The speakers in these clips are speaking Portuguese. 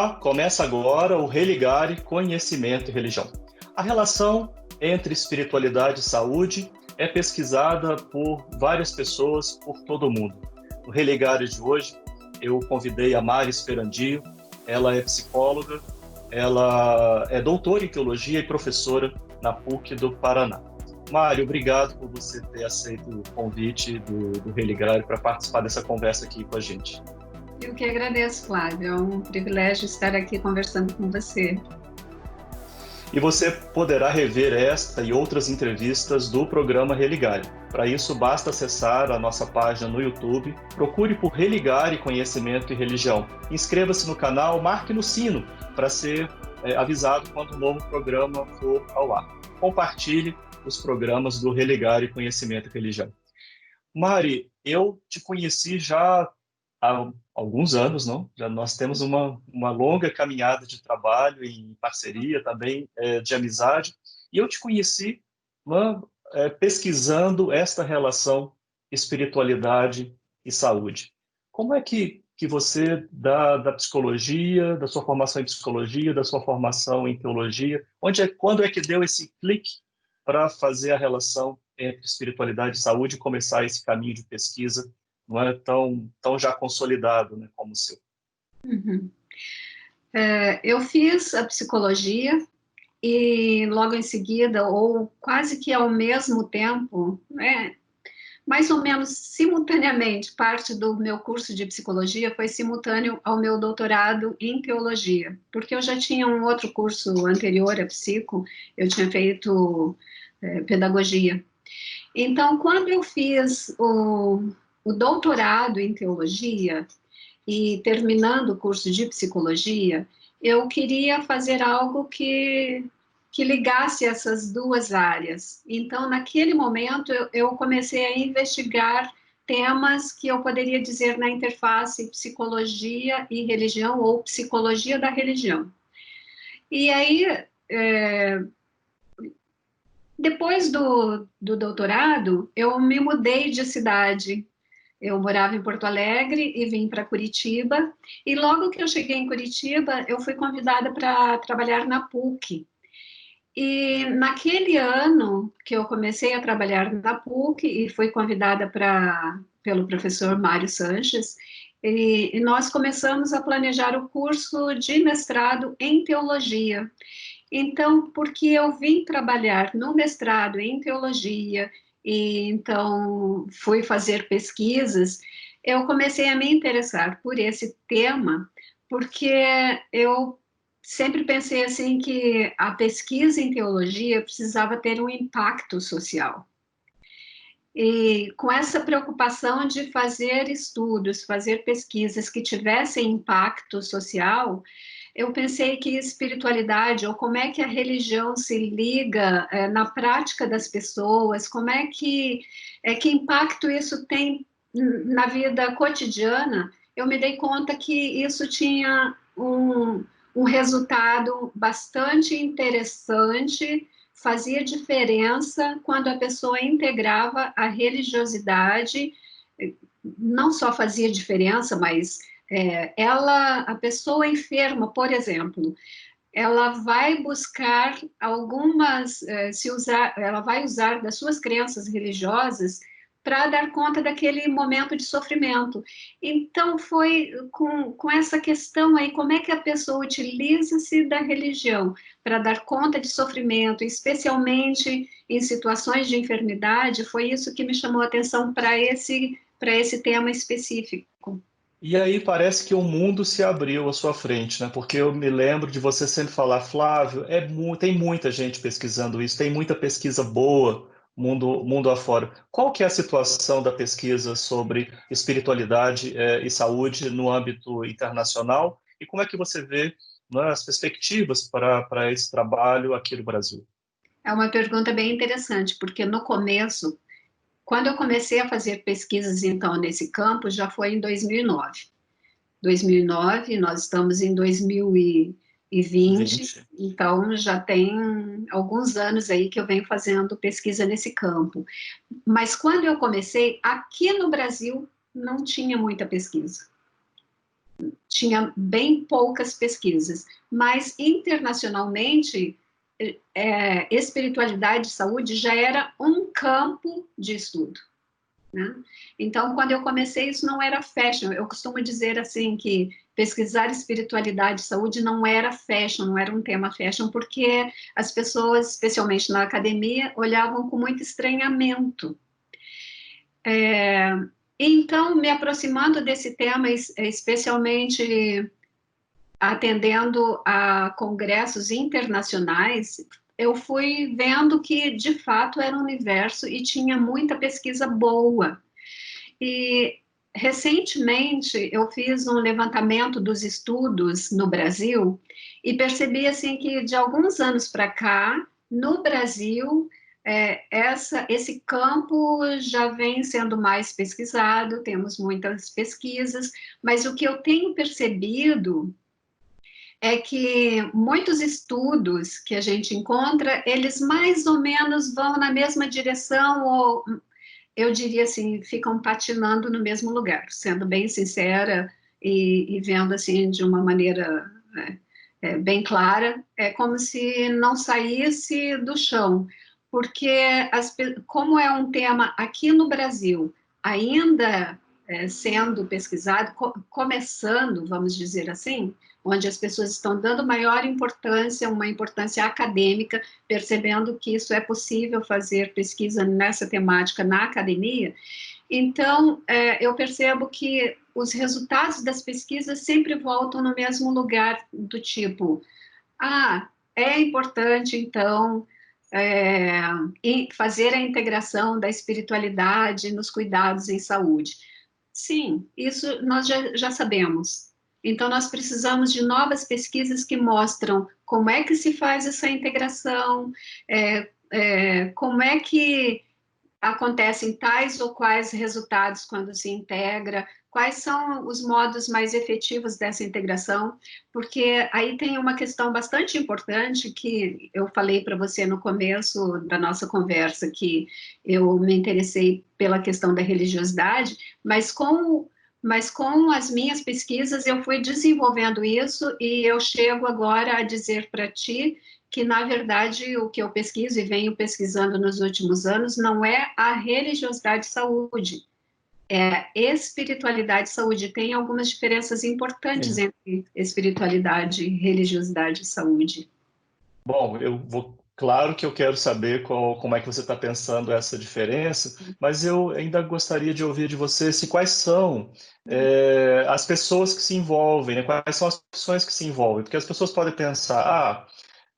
Olá, começa agora o Religare Conhecimento e Religião. A relação entre espiritualidade e saúde é pesquisada por várias pessoas por todo o mundo. No Religare de hoje, eu convidei a Mari Sperandio, ela é psicóloga, ela é doutora em teologia e professora na PUC do Paraná. Mari, obrigado por você ter aceito o convite do Religare para participar dessa conversa aqui com a gente. Eu que agradeço, Flávio. É um privilégio estar aqui conversando com você. E você poderá rever esta e outras entrevistas do programa Religare. Para isso, basta acessar a nossa página no YouTube, procure por Religare Conhecimento e Religião. Inscreva-se no canal, marque no sino para ser avisado quando um novo programa for ao ar. Compartilhe os programas do Religare Conhecimento e Religião. Mari, eu te conheci já há alguns anos, não? Já nós temos uma longa caminhada de trabalho e parceria também, de amizade, e eu te conheci pesquisando esta relação espiritualidade e saúde. Como é que você, da psicologia, da sua formação em psicologia, da sua formação em teologia, quando é que deu esse clique para fazer a relação entre espiritualidade e saúde e começar esse caminho de pesquisa não é tão já consolidado, né, como o seu? Uhum. Eu fiz a psicologia e logo em seguida, ou quase que ao mesmo tempo, mais ou menos simultaneamente, parte do meu curso de psicologia foi simultâneo ao meu doutorado em teologia, porque eu já tinha um outro curso anterior a psico, eu tinha feito pedagogia. Então, quando eu fiz o doutorado em teologia e terminando o curso de psicologia, eu queria fazer algo que ligasse essas duas áreas. Então, naquele momento, eu comecei a investigar temas que eu poderia dizer na interface psicologia e religião, ou psicologia da religião. E aí, depois do doutorado, eu me mudei de cidade. Eu morava em Porto Alegre e vim para Curitiba. E logo que eu cheguei em Curitiba, eu fui convidada para trabalhar na PUC. E naquele ano que eu comecei a trabalhar na PUC e fui convidada pelo professor Mário Sanches, e nós começamos a planejar o curso de mestrado em teologia. Então, porque eu vim trabalhar no mestrado em teologia, e então fui fazer pesquisas, eu comecei a me interessar por esse tema, porque eu sempre pensei assim que a pesquisa em teologia precisava ter um impacto social. E com essa preocupação de fazer estudos, fazer pesquisas que tivessem impacto social, eu pensei que espiritualidade, ou como é que a religião se liga na prática das pessoas, como é que impacto isso tem na vida cotidiana, eu me dei conta que isso tinha um resultado bastante interessante, fazia diferença quando a pessoa integrava a religiosidade, não só fazia diferença, mas a pessoa enferma, por exemplo, ela vai buscar ela vai usar das suas crenças religiosas para dar conta daquele momento de sofrimento. Então, foi com essa questão aí, como é que a pessoa utiliza-se da religião para dar conta de sofrimento, especialmente em situações de enfermidade, foi isso que me chamou a atenção para esse tema específico. E aí parece que o mundo se abriu à sua frente, né? Porque eu me lembro de você sempre falar, Flávio, tem muita gente pesquisando isso, tem muita pesquisa boa mundo afora. Qual que é a situação da pesquisa sobre espiritualidade e saúde no âmbito internacional? E como é que você vê, né, as perspectivas para esse trabalho aqui no Brasil? É uma pergunta bem interessante, porque no começo, quando eu comecei a fazer pesquisas, então, nesse campo, já foi em 2009. 2009, nós estamos em 2020, então já tem alguns anos aí que eu venho fazendo pesquisa nesse campo. Mas quando eu comecei, aqui no Brasil, não tinha muita pesquisa. tinha bem poucas pesquisas, mas internacionalmente, espiritualidade e saúde já era um campo de estudo, né? Então, quando eu comecei, isso não era fashion. Eu costumo dizer assim que pesquisar espiritualidade e saúde não era fashion, não era um tema fashion, porque as pessoas, especialmente na academia, olhavam com muito estranhamento. Então, me aproximando desse tema, especialmente atendendo a congressos internacionais, eu fui vendo que, de fato, era um universo e tinha muita pesquisa boa. E, recentemente, eu fiz um levantamento dos estudos no Brasil e percebi, assim, que de alguns anos para cá, no Brasil, esse campo já vem sendo mais pesquisado, temos muitas pesquisas, mas o que eu tenho percebido é que muitos estudos que a gente encontra, eles mais ou menos vão na mesma direção, ou eu diria assim, ficam patinando no mesmo lugar, sendo bem sincera e vendo assim de uma maneira bem clara, é como se não saísse do chão, porque como é um tema aqui no Brasil, ainda sendo pesquisado, começando, vamos dizer assim, onde as pessoas estão dando maior importância, uma importância acadêmica, percebendo que isso é possível fazer pesquisa nessa temática na academia. Então, eu percebo que os resultados das pesquisas sempre voltam no mesmo lugar, do tipo, é importante, então, fazer a integração da espiritualidade nos cuidados em saúde. Sim, isso nós já sabemos. Então, nós precisamos de novas pesquisas que mostram como é que se faz essa integração, como é que acontecem tais ou quais resultados quando se integra, quais são os modos mais efetivos dessa integração, porque aí tem uma questão bastante importante que eu falei para você no começo da nossa conversa, que eu me interessei pela questão da religiosidade, mas com as minhas pesquisas eu fui desenvolvendo isso e eu chego agora a dizer para ti que, na verdade, o que eu pesquiso e venho pesquisando nos últimos anos não é a religiosidade e saúde, é espiritualidade e saúde. Tem algumas diferenças importantes entre espiritualidade, religiosidade e saúde. Bom, claro que eu quero saber como é que você está pensando essa diferença, mas eu ainda gostaria de ouvir de você quais são as pessoas que se envolvem, né? Quais são as profissões que se envolvem, porque as pessoas podem pensar,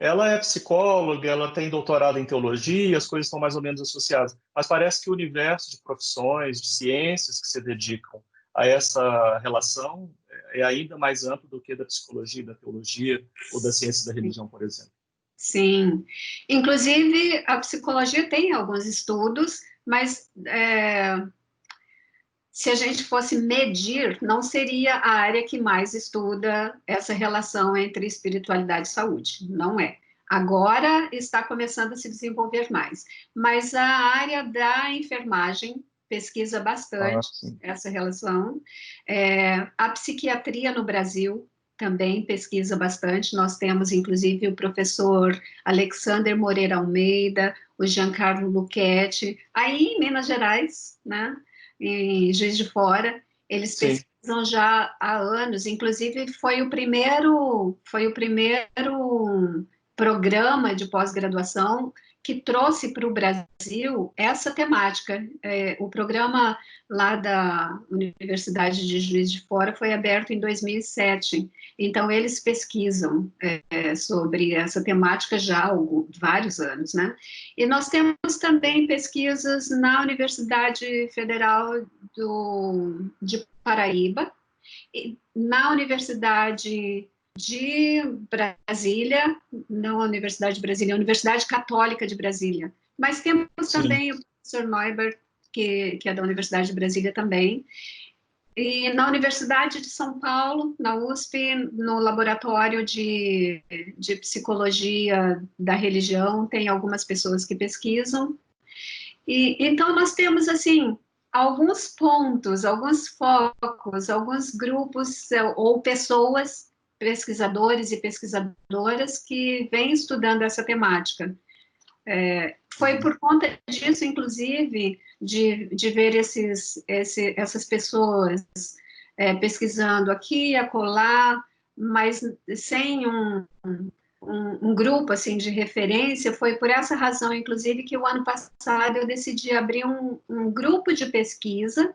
ela é psicóloga, ela tem doutorado em teologia, as coisas estão mais ou menos associadas, mas parece que o universo de profissões, de ciências que se dedicam a essa relação é ainda mais amplo do que da psicologia, da teologia ou das ciências da religião, por exemplo. Sim, inclusive a psicologia tem alguns estudos, mas se a gente fosse medir, não seria a área que mais estuda essa relação entre espiritualidade e saúde, não é. Agora está começando a se desenvolver mais, mas a área da enfermagem pesquisa bastante essa relação. A psiquiatria no Brasil também pesquisa bastante. Nós temos, inclusive, o professor Alexander Moreira Almeida, o Giancarlo Luchetti, aí em Minas Gerais, né? Em Juiz de Fora, eles pesquisam já há anos, inclusive foi o primeiro programa de pós-graduação que trouxe para o Brasil essa temática. O programa lá da Universidade de Juiz de Fora foi aberto em 2007, então eles pesquisam sobre essa temática já há vários anos, né? E nós temos também pesquisas na Universidade Federal de Paraíba, na Universidade de Brasília, não a Universidade de Brasília, a Universidade Católica de Brasília. Mas temos também o professor Neubert, que é da Universidade de Brasília também. E na Universidade de São Paulo, na USP, no laboratório de psicologia da religião, tem algumas pessoas que pesquisam. E então nós temos, assim, alguns pontos, alguns focos, alguns grupos ou pessoas, pesquisadores e pesquisadoras que vêm estudando essa temática. Foi por conta disso, inclusive, de ver essas pessoas pesquisando aqui e acolá, mas sem um grupo assim de referência. Foi por essa razão, inclusive, que o ano passado eu decidi abrir um grupo de pesquisa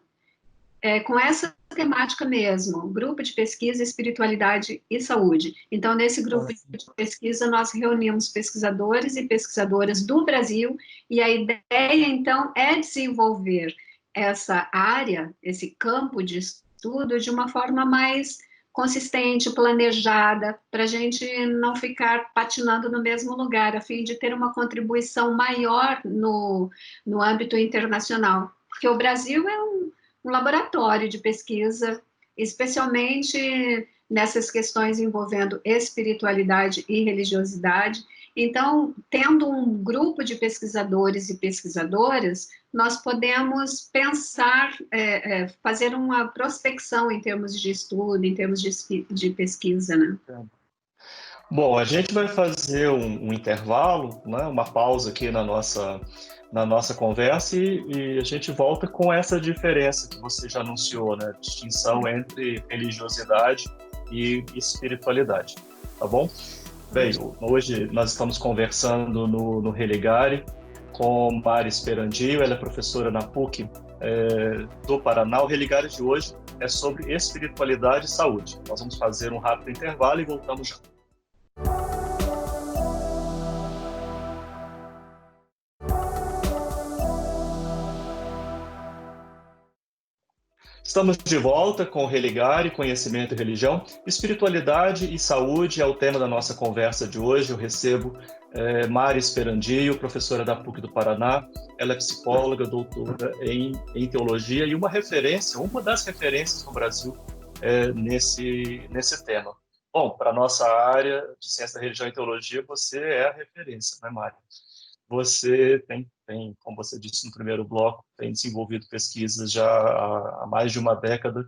com essa temática mesmo, grupo de pesquisa, espiritualidade e saúde. Então, nesse grupo de pesquisa, nós reunimos pesquisadores e pesquisadoras do Brasil, e a ideia, então, é desenvolver essa área, esse campo de estudo, de uma forma mais consistente, planejada, para a gente não ficar patinando no mesmo lugar, a fim de ter uma contribuição maior no âmbito internacional. Porque o Brasil é um laboratório de pesquisa, especialmente nessas questões envolvendo espiritualidade e religiosidade. Então, tendo um grupo de pesquisadores e pesquisadoras, nós podemos pensar, fazer uma prospecção em termos de estudo, em termos de pesquisa, né? Bom, a gente vai fazer um intervalo, né, uma pausa aqui na nossa conversa e a gente volta com essa diferença que você já anunciou, né? Distinção entre religiosidade e espiritualidade, tá bom? Bem, hoje nós estamos conversando no Religare com Mari Sperandio, ela é professora na PUC do Paraná. O Religare de hoje é sobre espiritualidade e saúde. Nós vamos fazer um rápido intervalo e voltamos já. Estamos de volta com o Religare, Conhecimento e Religião. Espiritualidade e saúde é o tema da nossa conversa de hoje. Eu recebo Mari Sperandio, professora da PUC do Paraná. Ela é psicóloga, doutora em teologia e uma das referências no Brasil nesse tema. Bom, para a nossa área de ciência da religião e teologia, você é a referência, né, Mari? Você tem, como você disse no primeiro bloco, tem desenvolvido pesquisas já há mais de uma década,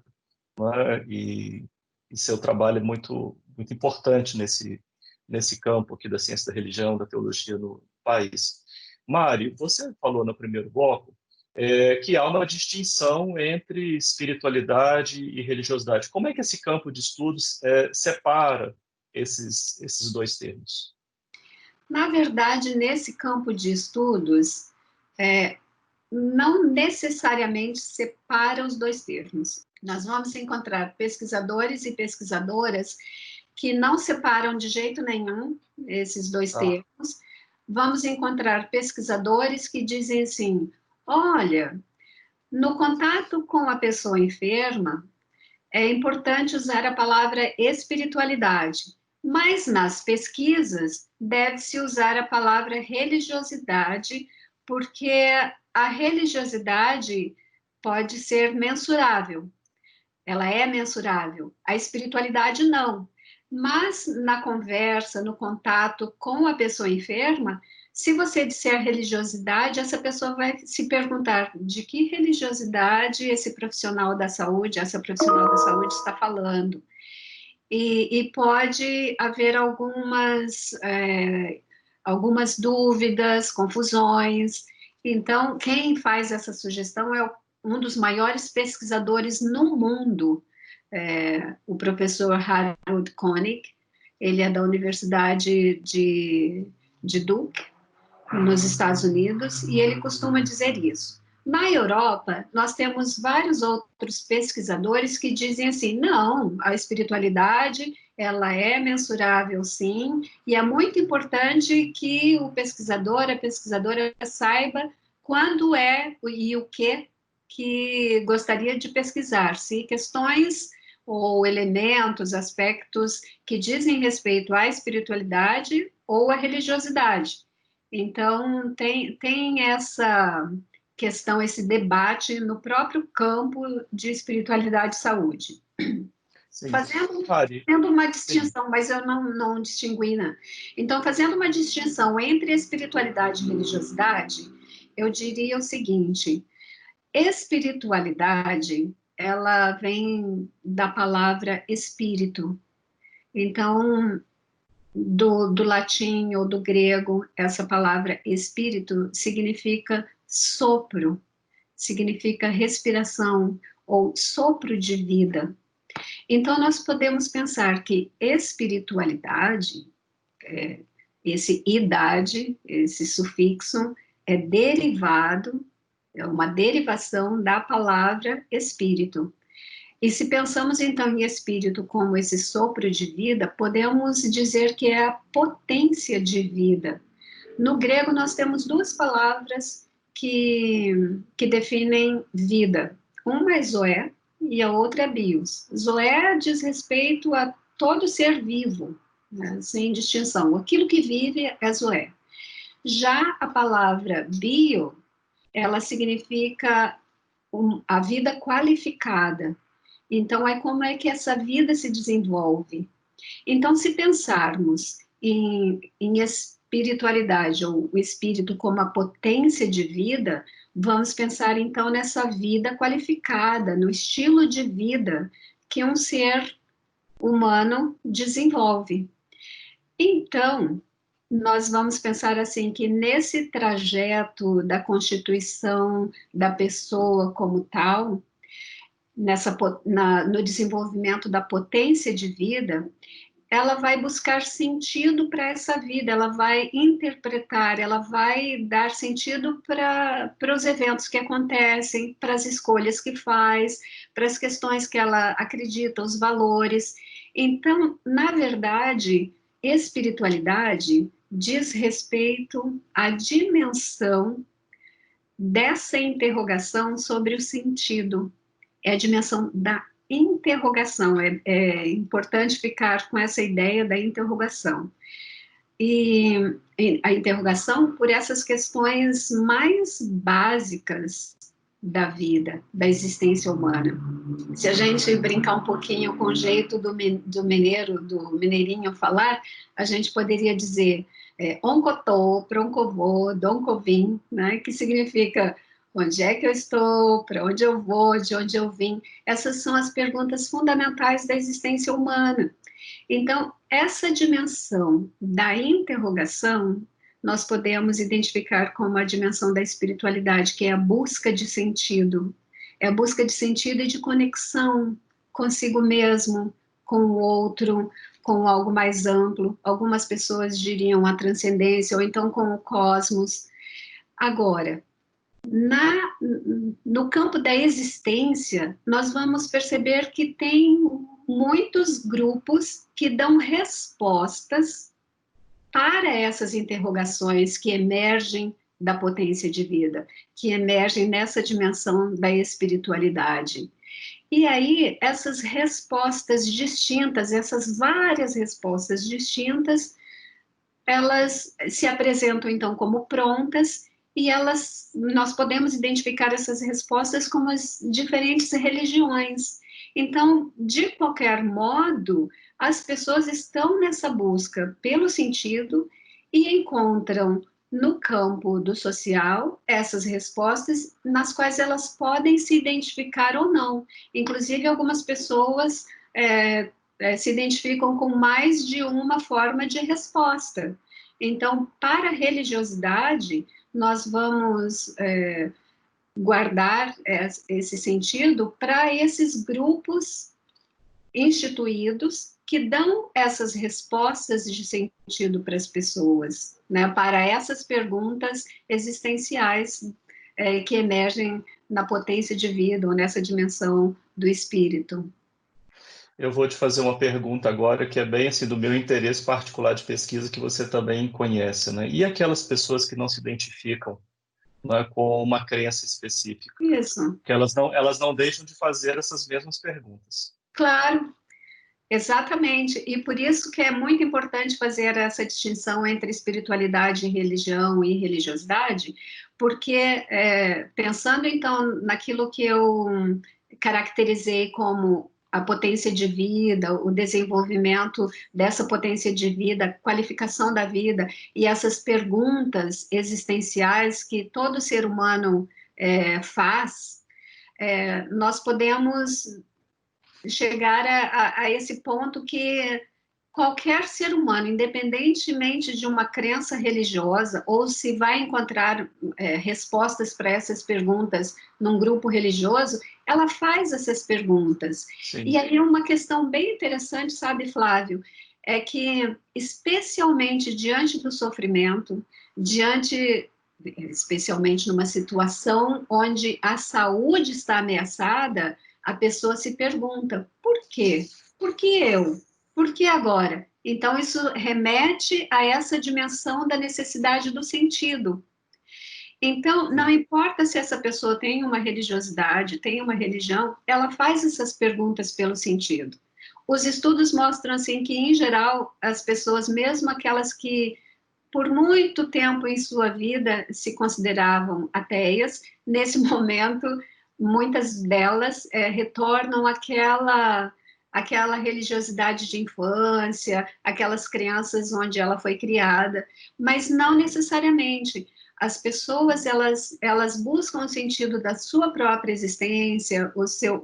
né? E seu trabalho é muito, muito importante nesse campo aqui da ciência da religião, da teologia no país. Mari, você falou no primeiro bloco que há uma distinção entre espiritualidade e religiosidade. Como é que esse campo de estudos separa esses dois termos? Na verdade, nesse campo de estudos, não necessariamente separa os dois termos. Nós vamos encontrar pesquisadores e pesquisadoras que não separam de jeito nenhum esses dois termos. Vamos encontrar pesquisadores que dizem assim: olha, no contato com a pessoa enferma, é importante usar a palavra espiritualidade, mas nas pesquisas deve-se usar a palavra religiosidade, porque a religiosidade pode ser mensurável, ela é mensurável, a espiritualidade não. Mas na conversa, no contato com a pessoa enferma, se você disser religiosidade, essa pessoa vai se perguntar de que religiosidade esse profissional da saúde, essa profissional da saúde está falando. E pode haver algumas dúvidas, confusões. Então, quem faz essa sugestão é um dos maiores pesquisadores no mundo, o professor Harold Koenig. Ele é da Universidade de Duke, nos Estados Unidos, e ele costuma dizer isso. Na Europa, nós temos vários outros pesquisadores que dizem assim: não, a espiritualidade, ela é mensurável, sim, e é muito importante que o pesquisador, a pesquisadora saiba quando e o que gostaria de pesquisar, se questões ou elementos, aspectos que dizem respeito à espiritualidade ou à religiosidade. Então, tem essa questão, esse debate no próprio campo de espiritualidade e saúde. Sim. Fazendo uma distinção, sim, mas eu não distingui, né? Então, fazendo uma distinção entre espiritualidade e religiosidade, eu diria o seguinte: Espiritualidade, ela vem da palavra espírito. Então, do latim ou do grego, essa palavra espírito significa sopro, significa respiração ou sopro de vida. Então, nós podemos pensar que espiritualidade, esse idade, esse sufixo, é derivado, é uma derivação da palavra espírito. E se pensamos então em espírito como esse sopro de vida, podemos dizer que é a potência de vida. No grego, nós temos duas palavras que definem vida. Uma é zoé e a outra é bios. Zoé diz respeito a todo ser vivo, né, sem distinção. Aquilo que vive é zoé. Já a palavra bio, ela significa a vida qualificada. Então, é como é que essa vida se desenvolve. Então, se pensarmos em espiritualidade, ou o espírito como a potência de vida, vamos pensar então nessa vida qualificada, no estilo de vida que um ser humano desenvolve. Então, nós vamos pensar assim que nesse trajeto da constituição da pessoa como tal, no desenvolvimento da potência de vida, ela vai buscar sentido para essa vida, ela vai interpretar, ela vai dar sentido para os eventos que acontecem, para as escolhas que faz, para as questões que ela acredita, os valores. Então, na verdade, espiritualidade diz respeito à dimensão dessa interrogação sobre o sentido. É a dimensão da interrogação, é importante ficar com essa ideia da interrogação. E a interrogação por essas questões mais básicas da vida, da existência humana. Se a gente brincar um pouquinho com o jeito do mineirinho falar, a gente poderia dizer oncotô, proncovô, doncovim, né, que significa onde é que eu estou, para onde eu vou, de onde eu vim. Essas são as perguntas fundamentais da existência humana. Então, essa dimensão da interrogação, nós podemos identificar como a dimensão da espiritualidade, que é a busca de sentido. É a busca de sentido e de conexão consigo mesmo, com o outro, com algo mais amplo. Algumas pessoas diriam a transcendência, ou então com o cosmos. Agora, no campo da existência, nós vamos perceber que tem muitos grupos que dão respostas para essas interrogações que emergem da potência de vida, que emergem nessa dimensão da espiritualidade. E aí, essas respostas distintas, essas várias respostas distintas, elas se apresentam então como prontas e nós podemos identificar essas respostas como as diferentes religiões. Então, de qualquer modo, as pessoas estão nessa busca pelo sentido e encontram no campo do social essas respostas nas quais elas podem se identificar ou não. Inclusive, algumas pessoas se identificam com mais de uma forma de resposta. Então, para a religiosidade, nós vamos guardar esse sentido para esses grupos instituídos que dão essas respostas de sentido para as pessoas, né? Para essas perguntas existenciais que emergem na potência de vida ou nessa dimensão do espírito. Eu vou te fazer uma pergunta agora que é bem assim do meu interesse particular de pesquisa que você também conhece, né? E aquelas pessoas que não se identificam, né, com uma crença específica? Isso. Que elas não deixam de fazer essas mesmas perguntas. Claro, exatamente. E por isso que é muito importante fazer essa distinção entre espiritualidade, religião e religiosidade, porque pensando então naquilo que eu caracterizei como a potência de vida, o desenvolvimento dessa potência de vida, a qualificação da vida e essas perguntas existenciais que todo ser humano faz, nós podemos chegar a esse ponto que qualquer ser humano, independentemente de uma crença religiosa, ou se vai encontrar respostas para essas perguntas num grupo religioso, ela faz essas perguntas. Sim. E aí uma questão bem interessante, sabe, Flávio, é que, especialmente diante do sofrimento, especialmente numa situação onde a saúde está ameaçada, a pessoa se pergunta, por quê? Por que eu? Por que agora? Então, isso remete a essa dimensão da necessidade do sentido. Então, não importa se essa pessoa tem uma religiosidade, tem uma religião, ela faz essas perguntas pelo sentido. Os estudos mostram, assim, que, em geral, as pessoas, mesmo aquelas que, por muito tempo em sua vida, se consideravam ateias, nesse momento, muitas delas retornam àquela religiosidade de infância, aquelas crenças onde ela foi criada, mas não necessariamente. As pessoas, elas buscam o sentido da sua própria existência,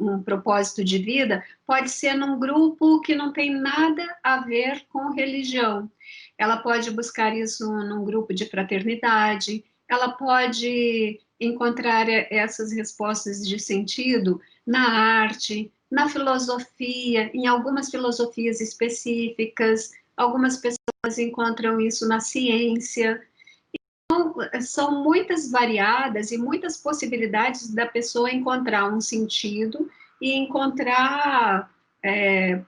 um propósito de vida, pode ser num grupo que não tem nada a ver com religião. Ela pode buscar isso num grupo de fraternidade, ela pode encontrar essas respostas de sentido na arte, na filosofia, em algumas filosofias específicas, algumas pessoas encontram isso na ciência. Então, são muitas variadas e muitas possibilidades da pessoa encontrar um sentido e encontrar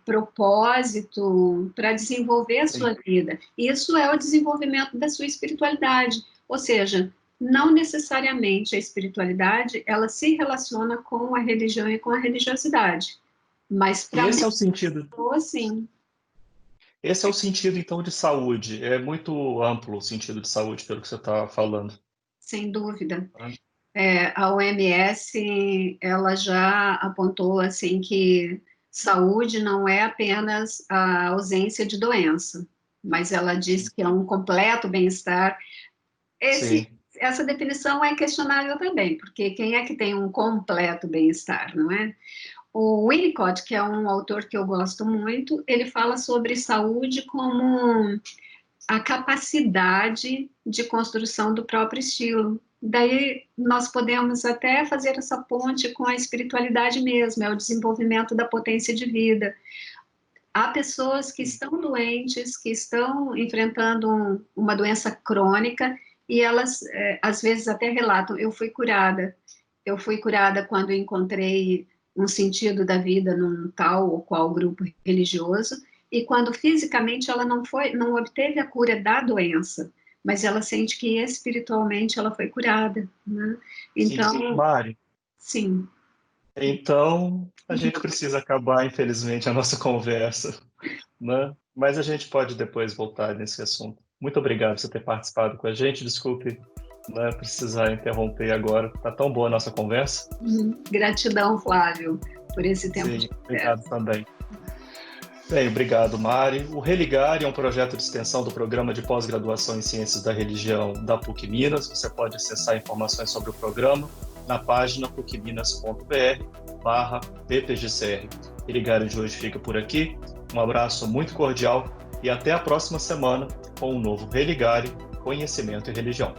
propósito para desenvolver a sua vida. Isso é o desenvolvimento da sua espiritualidade, ou seja, não necessariamente a espiritualidade, ela se relaciona com a religião e com a religiosidade, mas para esse é o sentido. Sim. Esse é o sentido, então, de saúde. É muito amplo o sentido de saúde, pelo que você está falando. Sem dúvida. A OMS, ela já apontou, assim, que saúde não é apenas a ausência de doença, mas ela diz que é um completo bem-estar. Essa definição é questionável também, porque quem é que tem um completo bem-estar, não é? O Winnicott, que é um autor que eu gosto muito, ele fala sobre saúde como a capacidade de construção do próprio estilo. Daí nós podemos até fazer essa ponte com a espiritualidade mesmo, é o desenvolvimento da potência de vida. Há pessoas que estão doentes, que estão enfrentando uma doença crônica, e elas, às vezes, até relatam, eu fui curada quando encontrei um sentido da vida num tal ou qual grupo religioso, e quando fisicamente ela não obteve a cura da doença, mas ela sente que espiritualmente ela foi curada, né? Então, sim, Mari. Sim. Então, a gente precisa acabar, infelizmente, a nossa conversa, né? Mas a gente pode depois voltar nesse assunto. Muito obrigado por você ter participado com a gente. Desculpe, né, precisar interromper agora. Tá tão boa a nossa conversa. Gratidão, Flávio, por esse tempo. Sim, obrigado também. Bem, obrigado, Mari. O Religare é um projeto de extensão do Programa de Pós-Graduação em Ciências da Religião da PUC Minas. Você pode acessar informações sobre o programa na página pucminas.br/ppgcr. O Religare de hoje fica por aqui. Um abraço muito cordial e até a próxima semana com um novo Religare, Conhecimento e Religião.